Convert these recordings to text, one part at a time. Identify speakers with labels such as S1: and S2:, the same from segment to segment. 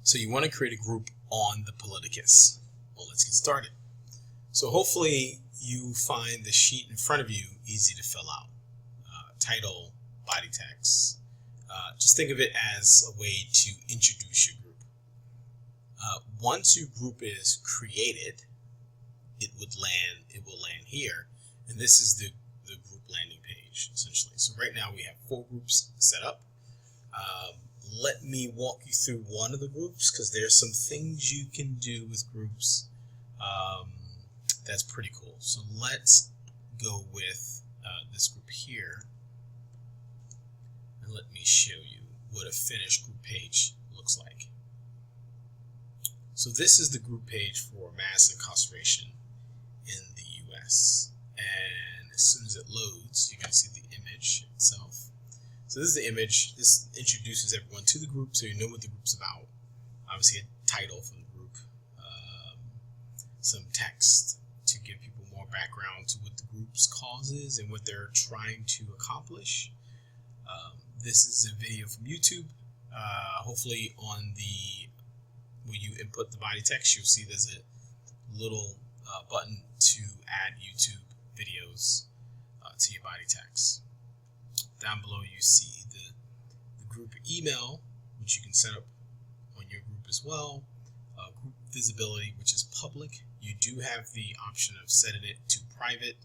S1: So you want to create a group on the Politicus. Well, let's get started. So hopefully you find the sheet in front of you easy to fill out. Title, body text. Just think of it as a way to introduce your group. Once your group is created, it will land here, and this is the group landing page essentially. So right now we have 4 groups set up. Let me walk you through one of the groups because there's some things you can do with groups that's pretty cool. So let's go with this group here, and let me show you what a finished group page looks like. So this is the group page for mass incarceration in the US, and as soon as it loads, you can see the image itself. So this is the image. This introduces everyone to the group, so you know what the group's about. Obviously a title for the group, some text to give people more background to what the group's cause is and what they're trying to accomplish. This is a video from YouTube. Hopefully when you input the body text, you'll see there's a little button to add YouTube videos to your body text. Down below you see the group email, which you can set up on your group as well. Group visibility, which is public. You do have the option of setting it to private.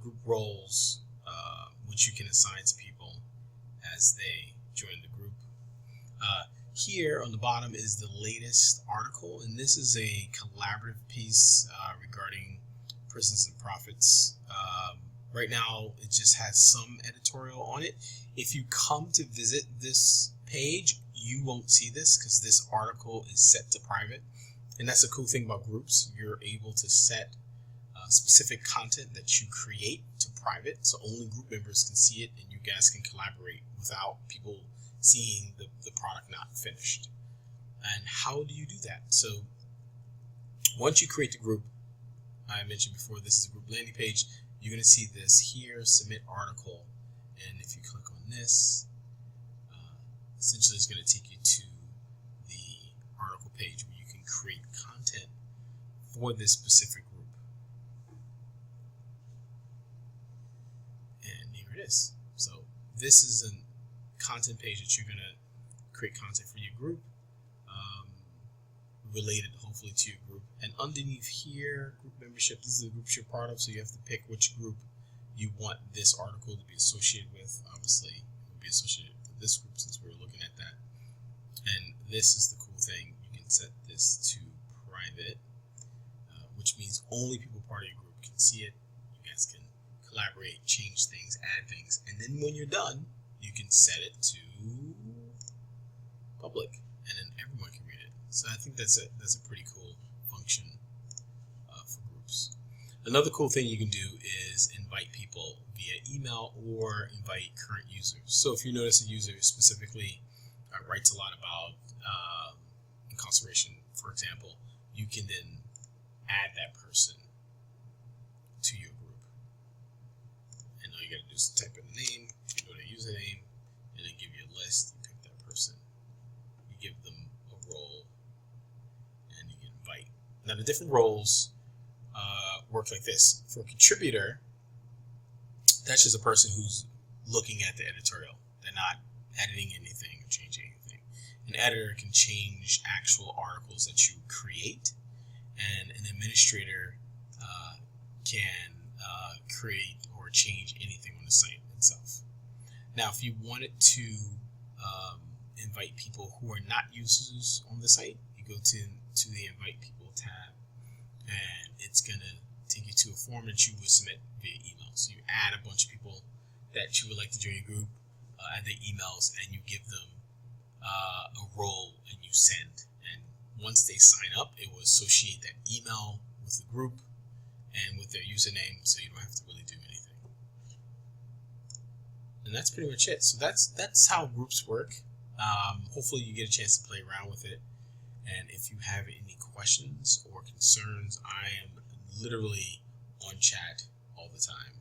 S1: Group roles, which you can assign to people as they join the group. Here on the bottom is the latest article, and this is a collaborative piece regarding Prisons and Profits. Right now, it just has some editorial on it. If you come to visit this page, you won't see this because this article is set to private. And that's a cool thing about groups. You're able to set specific content that you create to private, so only group members can see it, and you guys can collaborate without people seeing the product not finished. And how do you do that? So once you create the group, I mentioned before, this is a group landing page. You're going to see this here, submit article, and if you click on this, essentially it's going to take you to the article page where you can create content for this specific group. And here it is. So this is a content page that you're going to create content for your group, related hopefully to your group. And underneath here, group membership, these are the groups you're part of, so you have to pick which group you want this article to be associated with. Obviously it will be associated with this group since we're looking at that. And this is the cool thing, you can set this to private, which means only people part of your group can see it. You guys can collaborate, change things, add things, and then when you're done, you can set it to public, and then everyone can read it. So I think that's a pretty cool function for groups. Another cool thing you can do is invite people via email or invite current users. So if you notice a user specifically writes a lot about incarceration, for example, you can then add that person to your group. And all you got to do is type in the name, you know their username, and then give you a list. You pick that person, you give them a role, and you invite. Now the different roles work like this. For a contributor, that's just a person who's looking at the editorial. They're not editing anything or changing anything. An editor can change actual articles that you create, and an administrator can create or change anything on the site itself. Now, if you wanted to invite people who are not users on the site, you go to the Invite People tab, and it's going to take you to a form that you would submit via email. So you add a bunch of people that you would like to join your group, add their emails, and you give them a role, and you send. And once they sign up, it will associate that email with the group and with their username, so you don't have to really do anything. And that's pretty much it. So that's how groups work. Hopefully you get a chance to play around with it. And if you have any questions or concerns, I am literally on chat all the time.